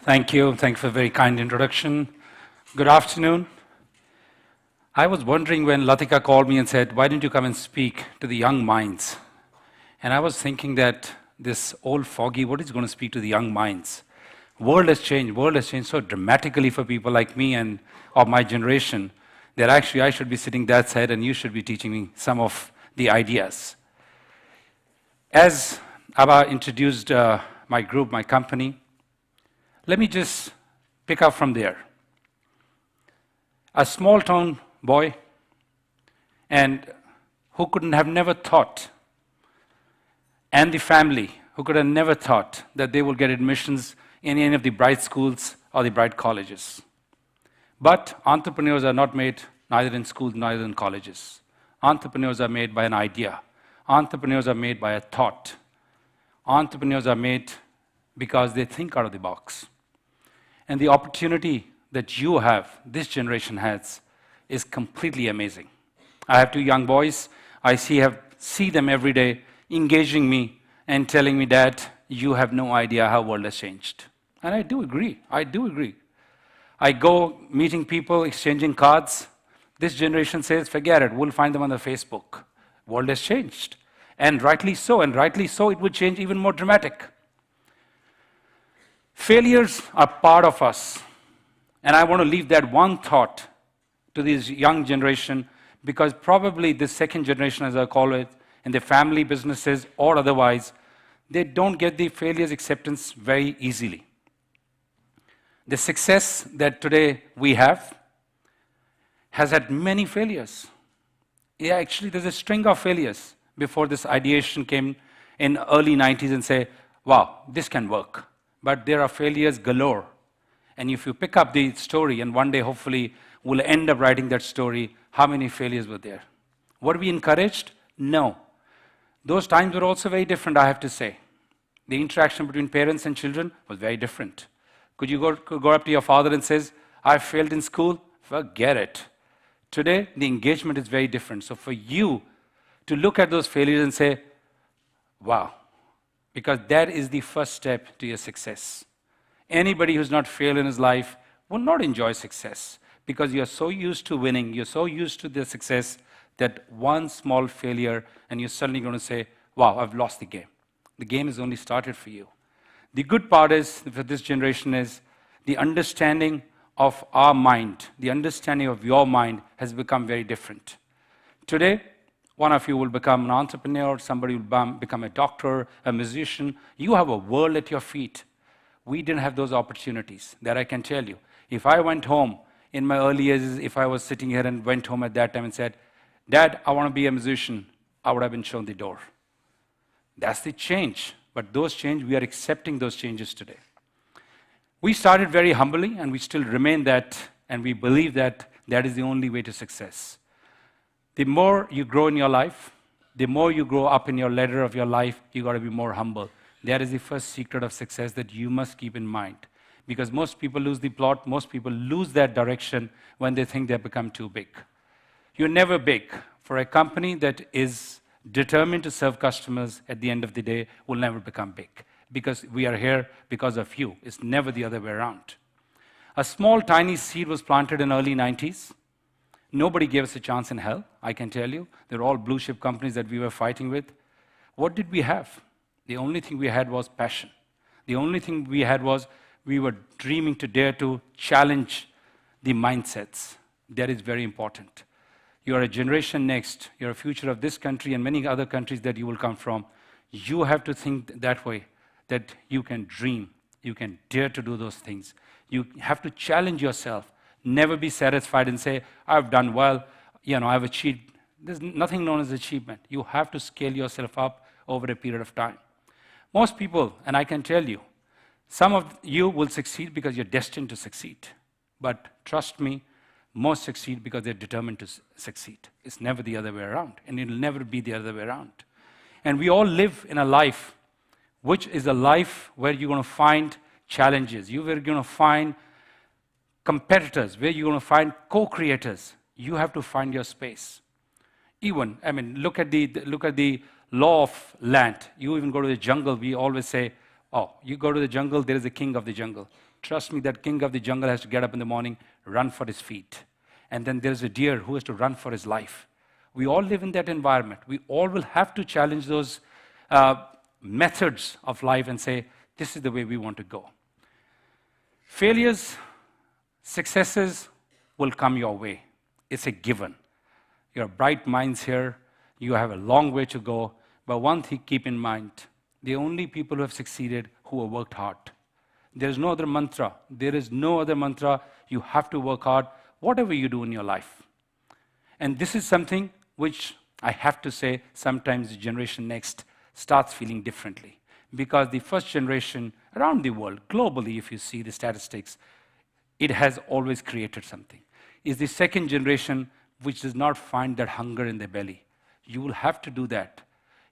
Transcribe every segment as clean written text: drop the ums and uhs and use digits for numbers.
Thank you. Thank you for a very kind introduction. Good afternoon. I was wondering when Latika called me and said, why don't you come and speak to the young minds? And I was thinking that this old foggy, what is going to speak to the young minds? World has changed so dramatically for people like me and of my generation that actually I should be sitting that side and you should be teaching me some of the ideas. As Abba introduced my group, my company, let me just pick up from there. A small town boy, and who couldn't have never thought, and the family who could have never thought that they will get admissions in any of the bright schools or the bright colleges. But entrepreneurs are not made neither in schools, neither in colleges. Entrepreneurs are made by an idea. Entrepreneurs are made by a thought. Entrepreneurs are made because they think out of the box. And the opportunity that you have, this generation has, is completely amazing. I have two young boys. I see them every day engaging me and telling me, Dad, you have no idea how the world has changed. And I do agree. I go meeting people, exchanging cards. This generation says, forget it, we'll find them on the Facebook. World has changed. And rightly so, it would change even more dramatic. Failures are part of us. And I want to leave that one thought to this young generation, because probably this second generation, as I call it, in their family businesses or otherwise, they don't get the failures acceptance very easily. The success that today we have has had many failures. Yeah, actually, there's a string of failures before this ideation came in early 90s and say, wow, this can work. But there are failures galore. And if you pick up the story, and one day hopefully we'll end up writing that story, how many failures were there? Were we encouraged? No. Those times were also very different, I have to say. The interaction between parents and children was very different. Could you go up to your father and says, I failed in school? Forget it. Today, the engagement is very different. So for you to look at those failures and say, wow, because that is the first step to your success. Anybody who's not failed in his life will not enjoy success, because you're so used to winning, you're so used to the success that one small failure and you're suddenly going to say, wow, I've lost the game. The game has only started for you. The good part is, for this generation, is the understanding of our mind, the understanding of your mind has become very different. Today, one of you will become an entrepreneur, somebody will become a doctor, a musician. You have a world at your feet. We didn't have those opportunities, that I can tell you. If I went home in my early years, if I was sitting here and went home at that time and said, Dad, I want to be a musician, I would have been shown the door. That's the change. But those change, we are accepting those changes today. We started very humbly, and we still remain that, and we believe that that is the only way to success. The more you grow in your life, the more you grow up in your ladder of your life, you got to be more humble. That is the first secret of success that you must keep in mind. Because most people lose the plot, most people lose that direction when they think they've become too big. You're never big. For a company that is determined to serve customers at the end of the day will never become big. Because we are here because of you. It's never the other way around. A small, tiny seed was planted in early 90s. Nobody gave us a chance in hell, I can tell you. They're all blue chip companies that we were fighting with. What did we have? The only thing we had was passion. The only thing we had was we were dreaming to dare to challenge the mindsets. That is very important. You are a generation next. You're a future of this country and many other countries that you will come from. You have to think that way, that you can dream. You can dare to do those things. You have to challenge yourself. Never be satisfied and say, I've done well, I've achieved. There's nothing known as achievement. You have to scale yourself up over a period of time. Most people, and I can tell you, some of you will succeed because you're destined to succeed. But trust me, most succeed because they're determined to succeed. It's never the other way around, and it'll never be the other way around. And we all live in a life which is a life where you're going to find challenges. You're going to find competitors, where you're going to find co-creators. You have to find your space. Look at the law of land. You even go to the jungle, we always say, oh, you go to the jungle, there is a king of the jungle. Trust me, that king of the jungle has to get up in the morning, run for his feet. And then there's a deer who has to run for his life. We all live in that environment. We all will have to challenge those methods of life and say, this is the way we want to go. Failures, successes will come your way. It's a given. You're bright minds here. You have a long way to go. But one thing, keep in mind, the only people who have succeeded who have worked hard. There is no other mantra. There is no other mantra. You have to work hard, whatever you do in your life. And this is something which I have to say, sometimes the generation next starts feeling differently. Because the first generation around the world, globally, if you see the statistics, it has always created something. Is the second generation which does not find that hunger in their belly. You will have to do that.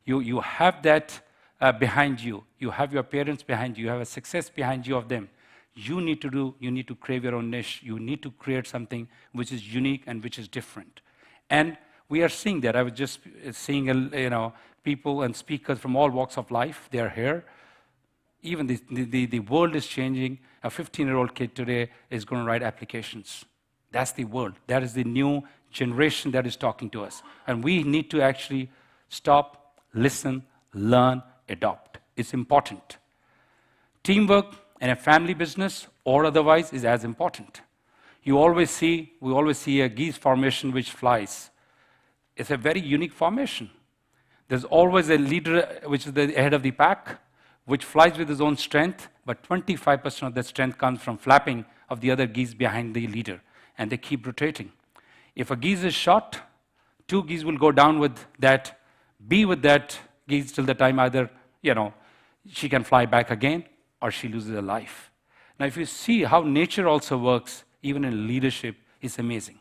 You have that behind you. You have your parents behind you. You have a success behind you of them. You need to crave your own niche. You need to create something which is unique and which is different. And we are seeing that. I was just seeing people and speakers from all walks of life. They are here. Even the world is changing. A 15-year-old kid today is going to write applications. That's the world. That is the new generation that is talking to us. And we need to actually stop, listen, learn, adopt. It's important. Teamwork in a family business or otherwise is as important. We always see a geese formation which flies. It's a very unique formation. There's always a leader which is the head of the pack, which flies with his own strength, but 25% of that strength comes from flapping of the other geese behind the leader, and they keep rotating. If a geese is shot, 2 geese will go down with that, be with that geese till the time either, she can fly back again or she loses her life. Now, if you see how nature also works, even in leadership, it's amazing.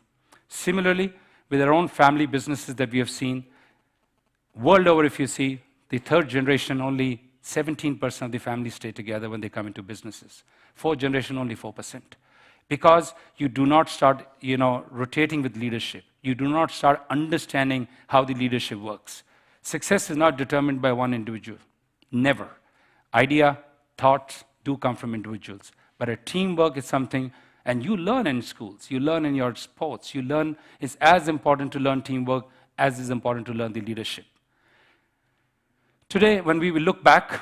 Similarly, with our own family businesses that we have seen, world over, if you see, the third generation, only 17% of the families stay together when they come into businesses. Fourth generation, only 4%. Because you do not start, rotating with leadership. You do not start understanding how the leadership works. Success is not determined by one individual. Never. Idea, thoughts do come from individuals. But a teamwork is something, and you learn in schools, you learn in your sports, you learn, it's as important to learn teamwork as is important to learn the leadership. Today, when we will look back,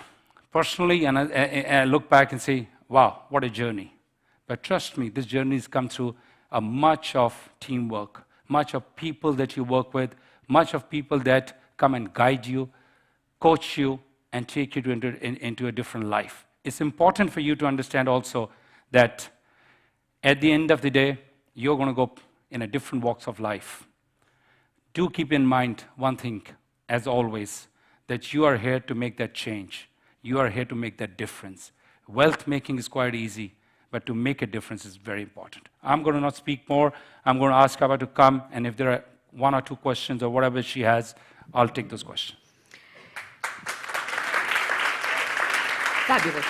personally, and I look back and say, wow, what a journey. But trust me, this journey has come through a much of teamwork, much of people that you work with, much of people that come and guide you, coach you, and take you into a different life. It's important for you to understand also that at the end of the day, you're going to go in a different walks of life. Do keep in mind one thing, as always, that you are here to make that change. You are here to make that difference. Wealth making is quite easy, but to make a difference is very important. I'm going to not speak more. I'm going to ask Abba to come, and if there are 1 or 2 questions or whatever she has, I'll take those questions. Fabulous.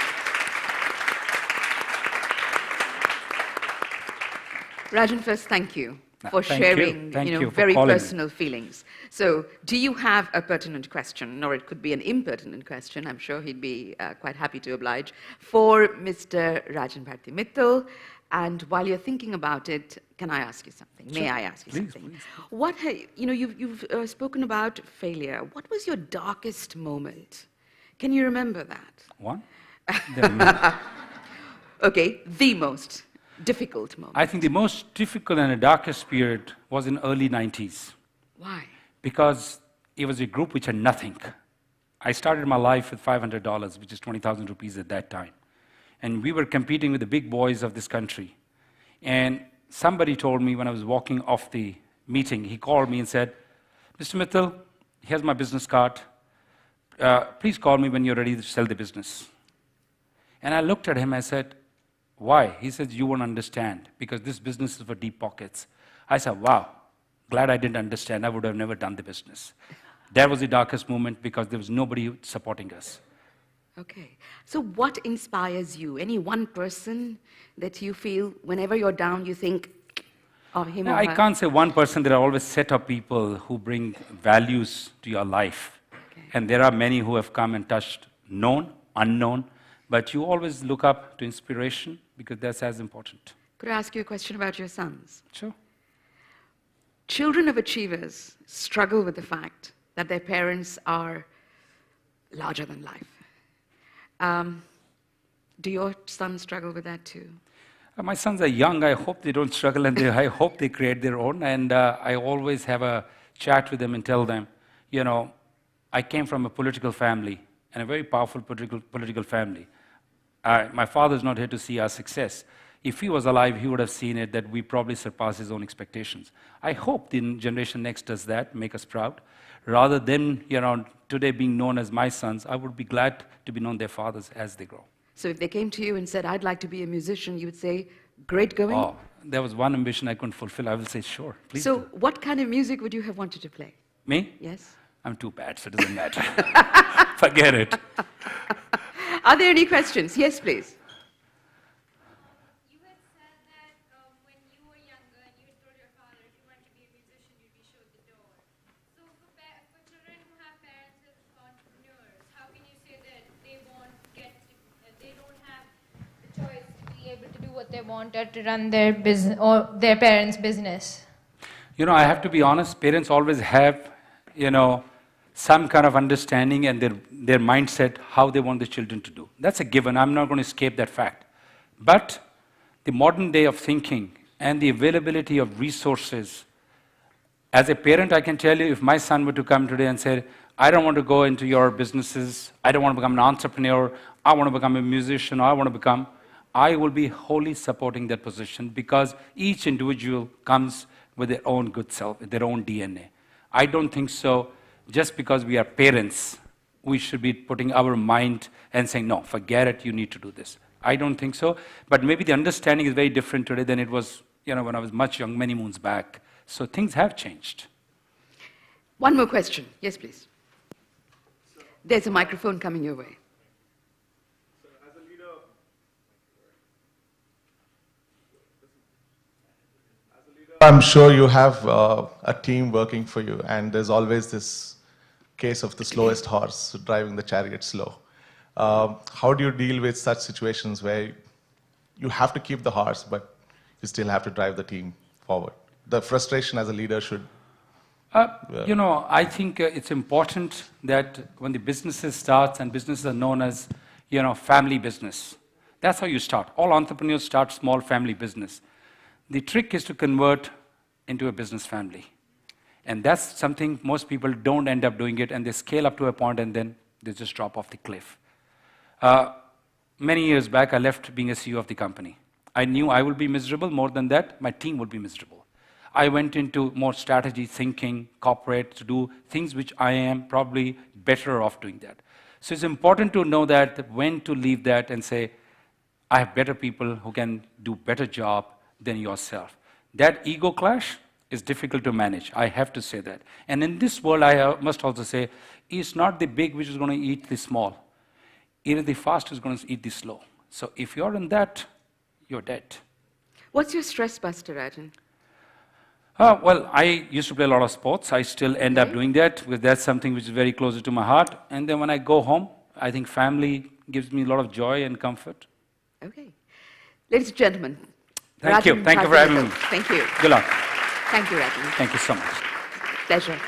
Rajan, first, thank you for sharing very personal feelings. So, do you have a pertinent question, or it could be an impertinent question? I'm sure he'd be quite happy to oblige, for Mr. Rajan Bharti Mittal. And while you're thinking about it, can I ask you something? May I ask you something? Please. What you've spoken about failure. What was your darkest moment? Can you remember that? One? Okay, the most difficult moment. I think the most difficult and the darkest period was in early 90s. Why? Because it was a group which had nothing. I started my life with $500, which is 20,000 rupees at that time. And we were competing with the big boys of this country. And somebody told me when I was walking off the meeting, he called me and said, Mr. Mittal, here's my business card. Please call me when you're ready to sell the business. And I looked at him, I said, why? He said, you won't understand, because this business is for deep pockets. I said, wow, glad I didn't understand. I would have never done the business. That was the darkest moment, because there was nobody supporting us. Okay. So what inspires you? Any one person that you feel, whenever you're down, you think of him or her? I can't say one person. There are always a set of people who bring values to your life. Okay. And there are many who have come and touched known, unknown, But you always look up to inspiration because that's as important. Could I ask you a question about your sons? Sure. Children of achievers struggle with the fact that their parents are larger than life. Do your sons struggle with that too? My sons are young. I hope they don't struggle, and I hope they create their own. And I always have a chat with them and tell them, you know, I came from a political family, and a very powerful political family. My father's not here to see our success. If he was alive, he would have seen it that we probably surpassed his own expectations. I hope the generation next does that, make us proud. Rather than, you know, today being known as my sons, I would be glad to be known their fathers as they grow. So if they came to you and said, I'd like to be a musician, you would say, great going? Oh, there was one ambition I couldn't fulfill. I will say, sure, please. So do. what kind of music would you have wanted to play? Me? Yes. I'm too bad, so it doesn't matter. Forget it. Are there any questions? Yes, please. You had said that when you were younger and you had told your father if you wanted to be a musician, you'd be showed the door. So for children who have parents as entrepreneurs, how can you say that they don't have the choice to be able to do what they want or to run their business or their parents' business? You know, I have to be honest, parents always have, you know, some kind of understanding and their mindset, how they want the children to do. That's a given. I'm not going to escape that fact. But the modern day of thinking and the availability of resources, as a parent, I can tell you, if my son were to come today and say, I don't want to go into your businesses, I don't want to become an entrepreneur, I want to become a musician, I will be wholly supporting that position because each individual comes with their own good self, their own DNA. I don't think so. Just because we are parents, we should be putting our mind and saying, no, forget it, you need to do this. I don't think so. But maybe the understanding is very different today than it was, you know, when I was much young, many moons back. So things have changed. One more question. Yes, please. There's a microphone coming your way. So as a leader, I'm sure you have a team working for you, and there's always this case of the slowest horse driving the chariot slow. How do you deal with such situations where you have to keep the horse, but you still have to drive the team forward? The frustration as a leader should... You know, I think it's important that when the businesses start, and businesses are known as, you know, family business. That's how you start. All entrepreneurs start small family business. The trick is to convert into a business family. And that's something most people don't end up doing it, and they scale up to a point and then they just drop off the cliff. Many years back, I left being a CEO of the company. I knew I would be miserable. More than that, my team would be miserable. I went into more strategy thinking, corporate, to do things which I am probably better off doing that. So it's important to know that when to leave that and say, I have better people who can do better job than yourself. That ego clash is difficult to manage. I have to say that. And in this world, I must also say, it's not the big which is going to eat the small. It is the fast who's going to eat the slow. So if you're in that, you're dead. What's your stress buster, Rajan? Well, I used to play a lot of sports. I still end up doing that because that's something which is very close to my heart. And then when I go home, I think family gives me a lot of joy and comfort. Okay. Ladies and gentlemen. Thank you. Thank you for having me. Thank you. Good luck. Thank you, Rajan. Thank you so much. Pleasure.